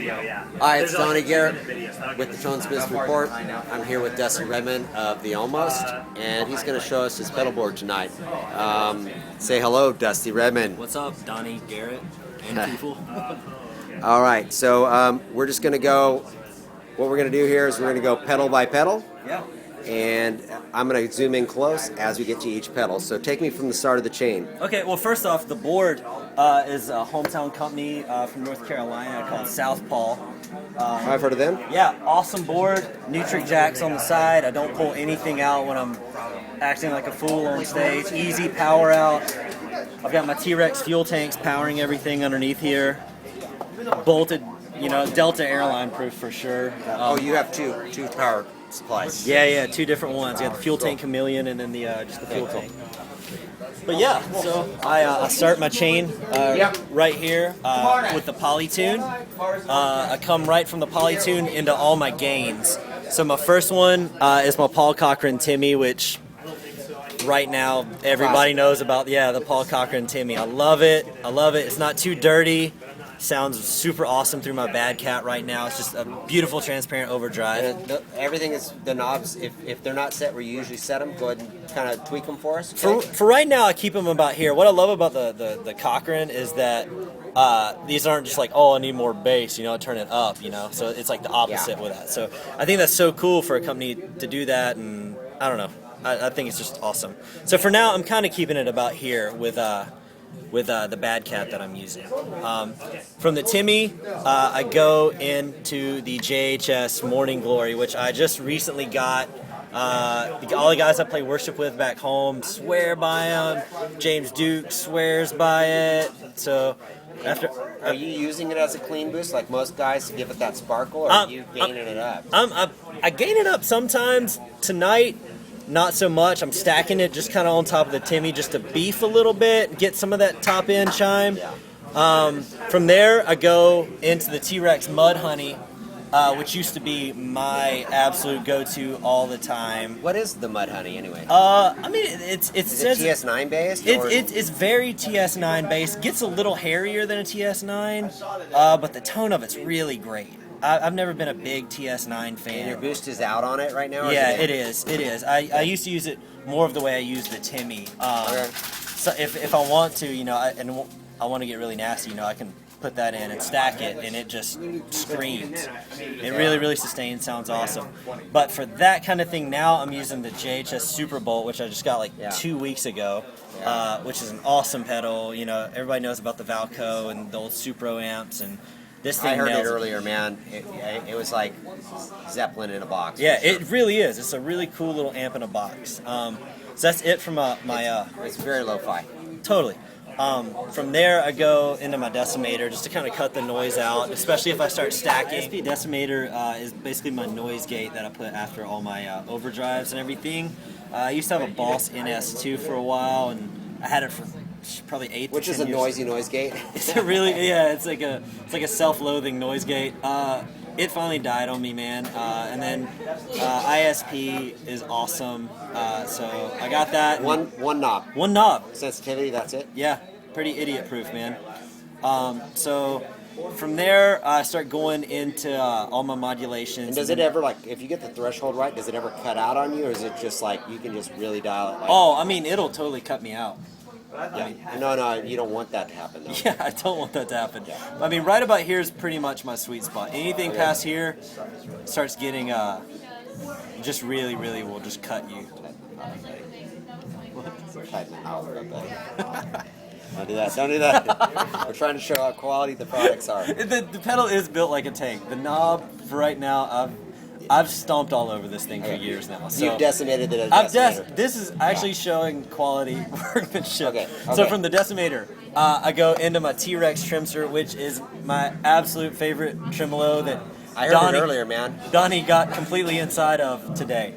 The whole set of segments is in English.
Hi, it's Donnie Garrett with the Tonesmiths Report. I'm here with Dusty Redmon of The Almost, and he's going to show us his pedalboard tonight. Say hello, Dusty Redmon. What's up, Donnie Garrett and people? All right, so we're just going to go, what we're going to do here is we're going to go pedal by pedal. Yeah. And I'm going to zoom in close as we get to each pedal. So take me from the start of the chain. Okay, well, first off, the board is a hometown company from North Carolina called Southpaw. I've heard of them. Yeah, awesome board. Neutrik jacks on the side. I don't pull anything out when I'm acting like a fool on stage. Easy power out. I've got my Trex fuel tanks powering everything underneath here. Bolted, you know, Delta airline proof for sure. Oh, you have two power supplies. Yeah, two different ones. You got the fuel tank chameleon and then the just the fuel tank. But yeah, so I start my chain right here with the Polytune. I come right from the Polytune into all my gains. So my first one is my Paul Cochran Timmy, which right now everybody knows about. Yeah, the Paul Cochran Timmy. I love it. It's not too dirty. Sounds super awesome through my Bad Cat right now. It's just a beautiful transparent overdrive. Everything is the knobs. If they're not set where you usually set them, go ahead and kind of tweak them for us. Okay? For right now, I keep them about here. What I love about the Cochran is that these aren't just like, oh, I need more bass, you know, turn it up, you know. So it's like the opposite with that. So I think that's so cool for a company to do that, and I don't know. I think it's just awesome. So for now, I'm kind of keeping it about here with the Bad Cat that I'm using. From the Timmy, I go into the JHS Morning Glory, which I just recently got. All the guys I play worship with back home swear by them. James Duke swears by it. So are you using it as a clean boost like most guys to give it that sparkle, or are you gaining it up? I gain it up sometimes. Tonight, not so much. I'm stacking it just kind of on top of the Timmy just to beef a little bit, get some of that top end chime. From there, I go into the Trex Mudhoney, which used to be my absolute go-to all the time. What is the Mudhoney anyway? I mean, it's TS9 based? It's very TS9 based. Gets a little hairier than a TS9, but the tone of it's really great. I've never been a big TS9 fan. And your boost is out on it right now? Yeah, it is. I used to use it more of the way I use the Timmy. So if I want to, you know, and I want to get really nasty, you know, I can put that in and stack it, and it just screams. It really sustains, sounds awesome. But for that kind of thing now, I'm using the JHS Superbolt, which I just got like 2 weeks ago, which is an awesome pedal. You know, everybody knows about the Valco and the old Supro amps, and this thing I heard it earlier, man. It was like Zeppelin in a box. Yeah, it really is. It's a really cool little amp in a box. So that's it from my... It's very lo-fi. Totally. From there, I go into my Decimator just to kind of cut the noise out, especially if I start stacking. The Decimator is basically my noise gate that I put after all my overdrives and everything. I used to have a Boss NS2 for a while, and I had it for probably 8 to 10 years. Which is a noisy noise gate. It's a really, it's like a self-loathing noise gate. It finally died on me, man. And then ISP is awesome. So I got that. One knob. One knob. Sensitivity, that's it? Yeah, pretty idiot-proof, man. So from there, I start going into all my modulations. And does it ever, like, if you get the threshold right, does it ever cut out on you, or is it just like you can just really dial it? Like, oh, I mean, it'll totally cut me out. Yeah. No, you don't want that to happen, though. Yeah, I don't want that to happen. I mean, right about here is pretty much my sweet spot. Anything past here starts getting, just really will just cut you. Don't do that. We're trying to show how quality the products are. The pedal is built like a tank. The knob, for right now, I've stomped all over this thing for years now. So you've decimated the Decimator. This is actually showing quality workmanship. Okay. So from the Decimator, I go into my Trex Tremster, which is my absolute favorite tremolo that I heard it earlier, man. Donnie got completely inside of today.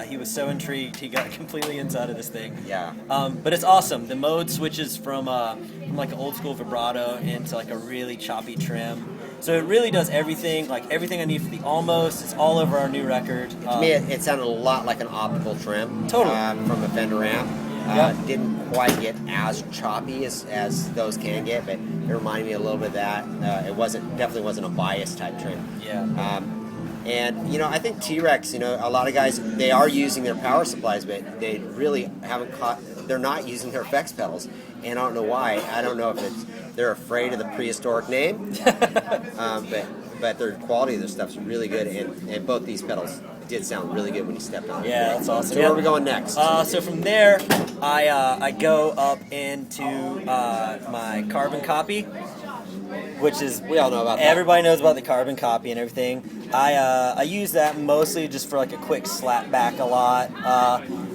He was so intrigued, he got completely inside of this thing. Yeah. But it's awesome. The mode switches from like an old school vibrato into like a really choppy trim. So it really does everything, like everything I need for the Almost. It's all over our new record. To me, it sounded a lot like an optical trim. Totally. From a Fender amp. Didn't quite get as choppy as those can get, but it reminded me a little bit of that. It definitely wasn't a bias type trim. Yeah. And I think Trex, a lot of guys, they are using their power supplies, but they really haven't they're not using their effects pedals, and I don't know why. I don't know if they're afraid of the prehistoric name, but their quality of their stuff's really good, and both these pedals did sound really good when you stepped on it. Yeah, that's awesome. So where are we going next? So from there, I go up into my carbon copy, which is, we all know about that. Everybody knows about the carbon copy and everything. I use that mostly just for like a quick slap back a lot.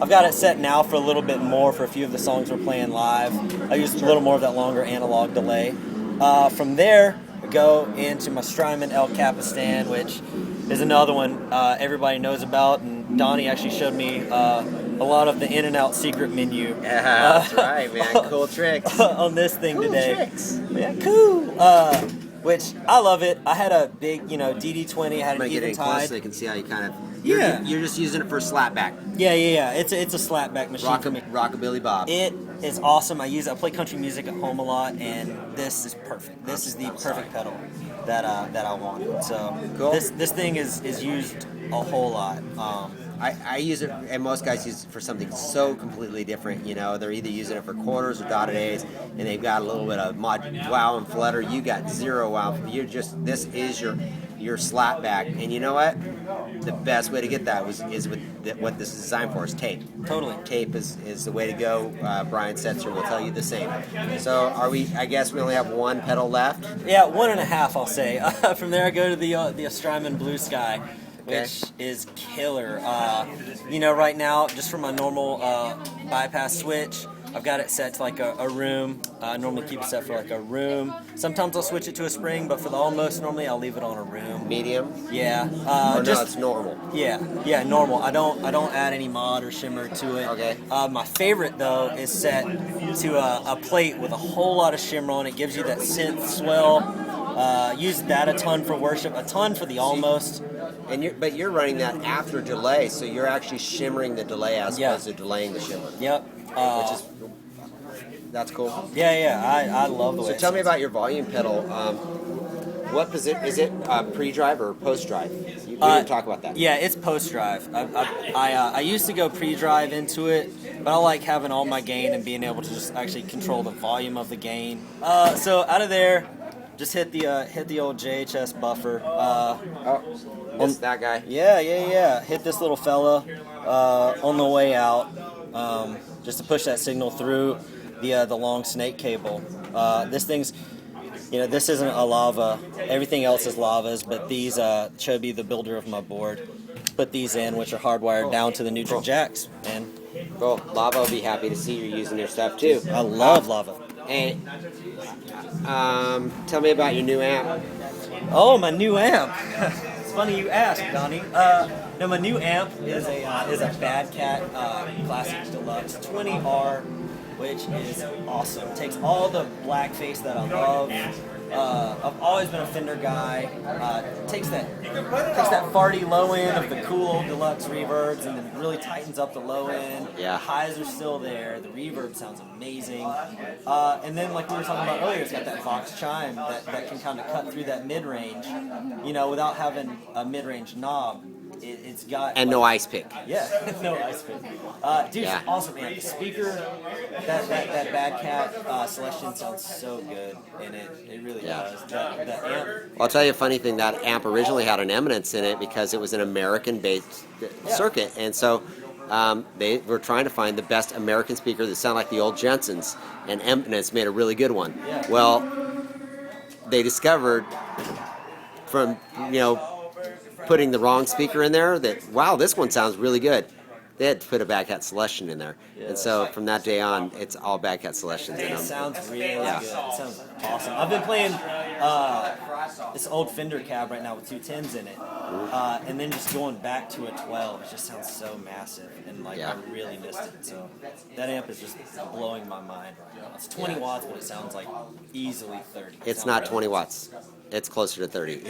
I've got it set now for a little bit more for a few of the songs we're playing live. I use a little more of that longer analog delay. From there, I go into my Strymon Capistan, which is another one everybody knows about, and Donnie actually showed me a lot of the in and out secret menu. Yeah, that's right, man. Cool tricks on this thing cool today. Tricks. Yeah, cool. Which I love it. I had a big, DD20. I had an Get in close Eventide. so they can see how you kind of. Yeah. You're just using it for slapback. Yeah. It's a slapback machine for me. Rockabilly Bob. It is awesome. I play country music at home a lot, and this is perfect. This is the perfect pedal that I wanted. So cool. This thing is used a whole lot. I use it, and most guys use it for something so completely different. They're either using it for quarters or dotted A's, and they've got a little bit of wow and flutter. You got zero wow. This is your slapback, and you know what? The best way to get that is with what this is designed for is tape. Totally. Tape is the way to go. Brian Setzer will tell you the same. So I guess we only have one pedal left. Yeah, 1.5, I'll say. From there, I go to the Strymon Blue Sky, which is killer. Right now, just for my normal bypass switch, I've got it set to like a room. I normally keep it set for like a room. Sometimes I'll switch it to a spring, but for the almost, normally I'll leave it on a room. Medium? Yeah. No, it's normal. Yeah, normal. I don't add any mod or shimmer to it. Okay. My favorite though is set to a plate with a whole lot of shimmer on it. Gives you that synth swell. Use that a ton for worship, a ton for the almost. But you're running that after delay, so you're actually shimmering the delay as opposed to delaying the shimmer. Yep. That's cool. Yeah. I love the way. So tell me about your volume pedal. What position is it? Pre-drive or post-drive? We didn't talk about that. Yeah, it's post-drive. I used to go pre-drive into it, but I like having all my gain and being able to just actually control the volume of the gain. So out of there, just hit the old JHS buffer. It's that guy. Yeah. Hit this little fella on the way out, just to push that signal through the long snake cable. This thing's, this isn't a lava. Everything else is lavas, but these should be the builder of my board. Put these in, which are hardwired down to the neutral jacks, and cool. Lava will be happy to see you're using their stuff too. I love lava. And tell me about your new amp. Oh, my new amp. It's funny you asked, Donnie. No, my new amp is a Bad Cat Classic Deluxe 20R, which is awesome. It takes all the blackface that I love. I've always been a Fender guy. Takes that farty low end of the cool old Deluxe reverbs and then really tightens up the low end. Yeah. The highs are still there. The reverb sounds amazing. And then, like we were talking about earlier, it's got that Vox chime that can kind of cut through that mid-range, without having a mid-range knob. It's got no ice pick. Yeah, no ice pick. Dude, Yeah. It's awesome, man. The speaker, that Bad Cat Celestian sounds so good, and it really does. That amp. Well, I'll tell you a funny thing. That amp originally had an Eminence in it because it was an American-based circuit, and so they were trying to find the best American speaker that sounded like the old Jensens, and Eminence made a really good one. Yeah. Well, they discovered from putting the wrong speaker in there that, wow, this one sounds really good. They had to put a Bad Cat Celestian in there. And so from that day on, it's all Bad Cat Celestians in It them. sounds really good. It sounds awesome. I've been playing this old Fender cab right now with 2 10s in it, and then just going back to a 12, it just sounds so massive, and like I really missed it. So that amp is just blowing my mind right now. It's 20 watts, but it sounds like easily 30. It's not 20 watts. It's closer to 30.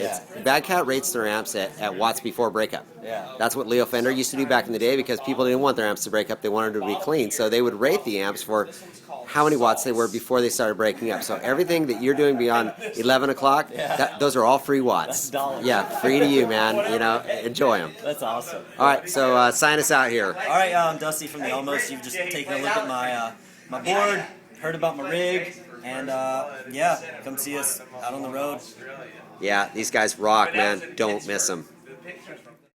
Bad Cat rates their amps at watts before breakup. Yeah. That's what Leo Fender used to do back in the day because people didn't want their amps to break up. They wanted them to be clean. So they would rate the amps for how many watts they were before they started breaking up. So everything that you're doing beyond 11 o'clock, those are all free watts. Yeah, free to you, man. You know, enjoy them. That's awesome. All right, so sign us out here. All right, I'm Dusty from the Almost. You've just taken a look at my board, heard about my rig, and yeah, come see us out on the road. Yeah, these guys rock, man. Don't miss them.